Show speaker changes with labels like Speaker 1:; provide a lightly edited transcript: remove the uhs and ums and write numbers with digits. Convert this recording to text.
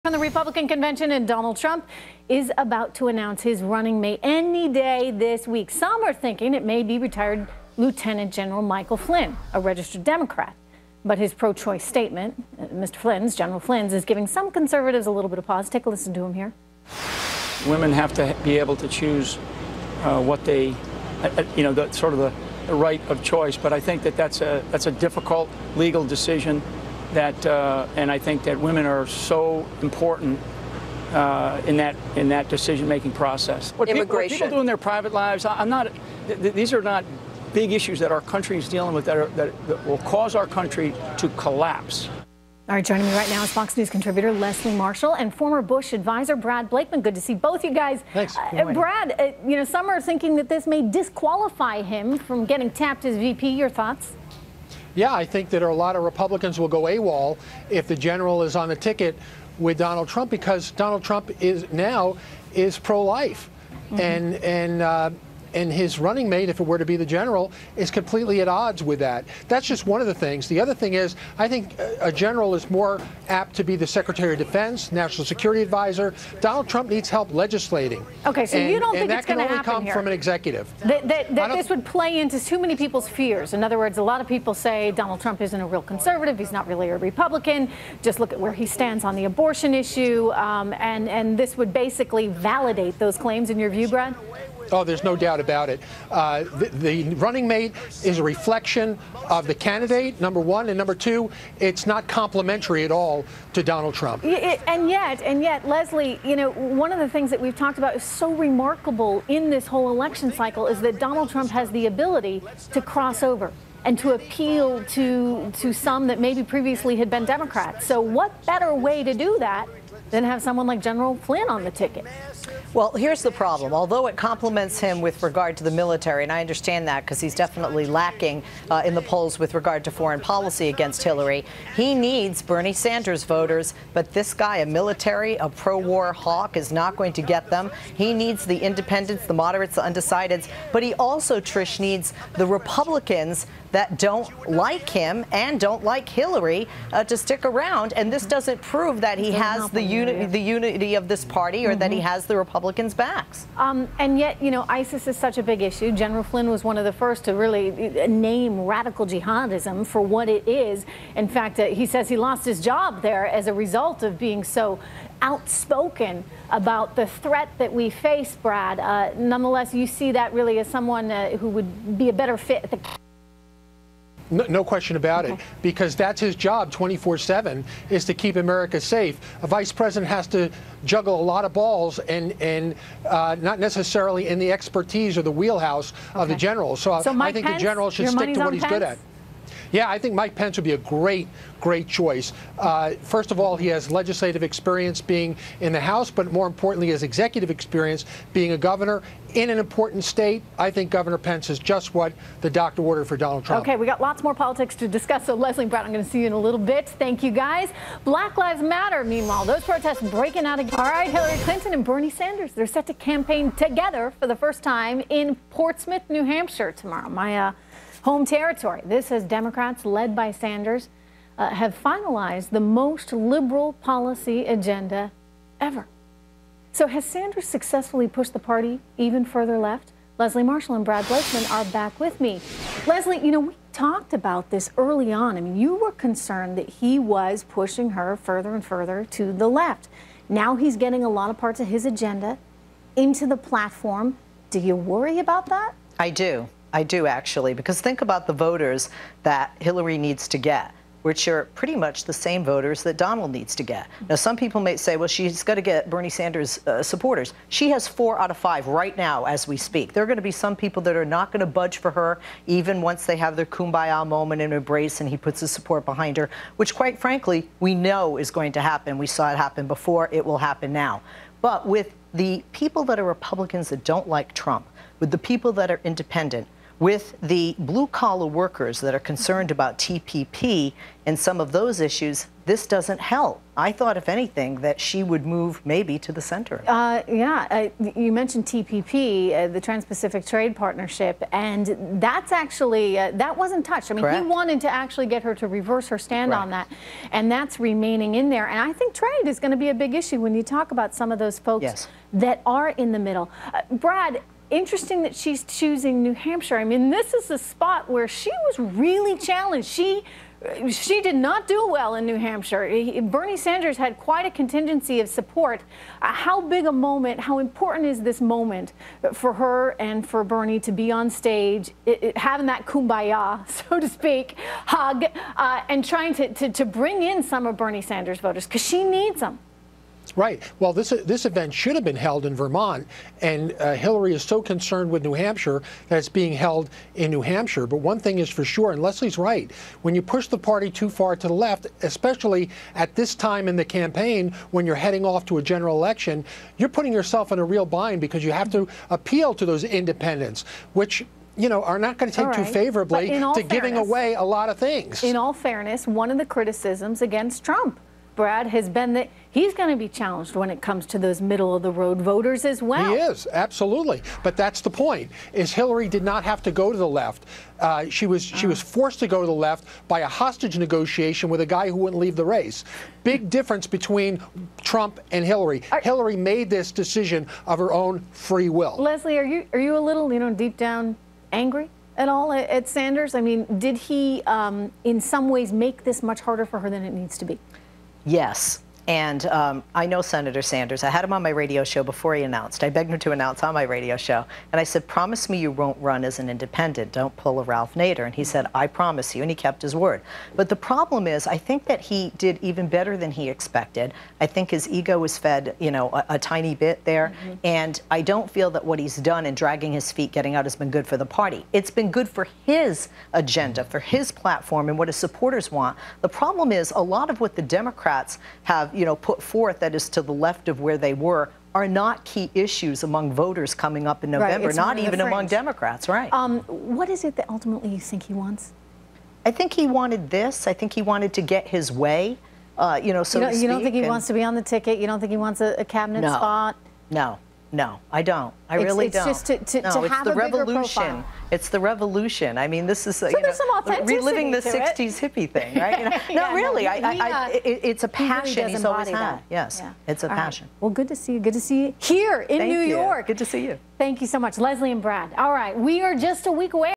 Speaker 1: From the Republican convention, and Donald Trump is about to announce his running mate any day this week. Some are thinking it may be retired Lieutenant General Michael Flynn, a registered Democrat. But his pro-choice statement, General Flynn's, is giving some conservatives a little bit of pause. Take a listen to him here.
Speaker 2: Women have to be able to choose what they, the right of choice. But I think that that's a difficult legal decision. And I think that women are so important in that decision-making process. What people do in their private lives, these are not big issues that our country is dealing with that will cause our country to collapse.
Speaker 1: All right, joining me right now is Fox News contributor Leslie Marshall and former Bush advisor Brad Blakeman. Good to see both you guys.
Speaker 3: Thanks.
Speaker 1: Brad, some are thinking that this may disqualify him from getting tapped as VP. Your thoughts?
Speaker 3: Yeah, I think that a lot of Republicans will go AWOL if the general is on the ticket with Donald Trump, because Donald Trump is pro-life, and his running mate, if it were to be the general, is completely at odds with that. That's just one of the things. The other thing is, I think a general is more apt to be the Secretary of Defense, National Security Advisor. Donald Trump needs help legislating.
Speaker 1: Okay, so you don't think it's going to happen here?
Speaker 3: And that can only come from an executive.
Speaker 1: That this would play into too many people's fears. In other words, a lot of people say Donald Trump isn't a real conservative. He's not really a Republican. Just look at where he stands on the abortion issue. And this would basically validate those claims in your view, Brad?
Speaker 3: Oh, there's no doubt about it. The running mate is a reflection of the candidate, number one, and number two, it's not complimentary at all to Donald Trump.
Speaker 1: And yet, Leslie, one of the things that we've talked about is so remarkable in this whole election cycle is that Donald Trump has the ability to cross over and to appeal to some that maybe previously had been Democrats. So what better way to do that than have someone like General Flynn on the ticket?
Speaker 4: Well, here's the problem. Although it compliments him with regard to the military, and I understand that because he's definitely lacking in the polls with regard to foreign policy against Hillary, he needs Bernie Sanders voters, but this guy, a pro-war hawk, is not going to get them. He needs the independents, the moderates, the undecideds, but he also, Trish, needs the Republicans that don't like him and don't like Hillary to stick around, and this doesn't prove that he has the unity of this party or that he has the Republicans' backs.
Speaker 1: And yet, ISIS is such a big issue. General Flynn was one of the first to really name radical jihadism for what it is. In fact, he says he lost his job there as a result of being so outspoken about the threat that we face, Brad. Nonetheless, you see that really as someone who would be a better fit at the
Speaker 3: No question about it, because that's his job 24/7, is to keep America safe. A vice president has to juggle a lot of balls and not necessarily in the expertise or the wheelhouse of the general. So I think the general should stick to what he's good at. Yeah, I think Mike Pence would be a great choice. First of all, he has legislative experience being in the House, but more importantly, his executive experience being a governor in an important state. I think Governor Pence is just what the doctor ordered for Donald Trump.
Speaker 1: Okay, we got lots more politics to discuss. So Leslie and Brad, I'm going to see you in a little bit. Thank you, guys. Black Lives Matter, meanwhile, those protests breaking out again. All right, Hillary Clinton and Bernie Sanders, they're set to campaign together for the first time in Portsmouth, New Hampshire tomorrow. My home territory. This as Democrats, led by Sanders, have finalized the most liberal policy agenda ever. So has Sanders successfully pushed the party even further left? Leslie Marshall and Brad Blakeman are back with me. Leslie, we talked about this early on. I mean, you were concerned that he was pushing her further and further to the left. Now he's getting a lot of parts of his agenda into the platform. Do you worry about that?
Speaker 4: I do. I do, actually, because think about the voters that Hillary needs to get, which are pretty much the same voters that Donald needs to get. Now, some people may say, well, she's got to get Bernie Sanders supporters. She has 4 out of 5 right now as we speak. There are going to be some people that are not going to budge for her, even once they have their kumbaya moment and embrace and he puts his support behind her, which, quite frankly, we know is going to happen. We saw it happen before. It will happen now. But with the people that are Republicans that don't like Trump, with the people that are independent, with the blue-collar workers that are concerned about TPP and some of those issues, this doesn't help. I thought, if anything, that she would move maybe to the center.
Speaker 1: You mentioned TPP, the Trans-Pacific Trade Partnership, and that's actually, that wasn't touched. I mean,
Speaker 4: Correct.
Speaker 1: he wanted to actually get her to reverse her stand on that, and that's remaining in there. And I think trade is going to be a big issue when you talk about some of those folks that are in the middle. Brad, interesting that she's choosing New Hampshire. I mean, this is a spot where she was really challenged. She did not do well in New Hampshire. Bernie Sanders had quite a contingency of support. How big a moment, how important is this moment for her and for Bernie to be on stage, having that kumbaya, so to speak, hug, and trying to bring in some of Bernie Sanders' voters, because she needs them.
Speaker 3: Right. Well, this event should have been held in Vermont, and Hillary is so concerned with New Hampshire that it's being held in New Hampshire. But one thing is for sure, and Leslie's right, when you push the party too far to the left, especially at this time in the campaign when you're heading off to a general election, you're putting yourself in a real bind, because you have to appeal to those independents, which are not going to take too favorably to giving away a lot of things.
Speaker 1: In all fairness, one of the criticisms against Trump, Brad, has been that he's going to be challenged when it comes to those middle-of-the-road voters as well.
Speaker 3: He is, absolutely. But that's the point, is Hillary did not have to go to the left. She was forced to go to the left by a hostage negotiation with a guy who wouldn't leave the race. Big difference between Trump and Hillary. Hillary made this decision of her own free will.
Speaker 1: Leslie, are you a little, deep down angry at all at Sanders? I mean, did he, in some ways, make this much harder for her than it needs to be?
Speaker 4: Yes. And I know Senator Sanders. I had him on my radio show before he announced. I begged him to announce on my radio show. And I said, promise me you won't run as an independent. Don't pull a Ralph Nader. And he said, I promise you. And he kept his word. But the problem is, I think that he did even better than he expected. I think his ego was fed, a tiny bit there. And I don't feel that what he's done in dragging his feet, getting out, has been good for the party. It's been good for his agenda, for his platform, and what his supporters want. The problem is, a lot of what the Democrats have put forth that is to the left of where they were are not key issues among voters coming up in November, not even among Democrats, right?
Speaker 1: What is it that ultimately you think he wants?
Speaker 4: I think he wanted this. I think he wanted to get his way, so to speak.
Speaker 1: You don't think he wants to be on the ticket? You don't think he wants a cabinet spot?
Speaker 4: No, I don't. I really don't.
Speaker 1: It's just to have a bigger profile.
Speaker 4: It's the revolution. I mean, this is
Speaker 1: there's some authenticity
Speaker 4: reliving the
Speaker 1: to
Speaker 4: 60s hippie thing, right? No, really. It's a passion
Speaker 1: really
Speaker 4: he's always had.
Speaker 1: that.
Speaker 4: Yes, it's a passion.
Speaker 1: Well, good to see you. Good to see you here in New York.
Speaker 4: Good to see you.
Speaker 1: Thank you so much, Leslie and Brad. All right, we are just a week away.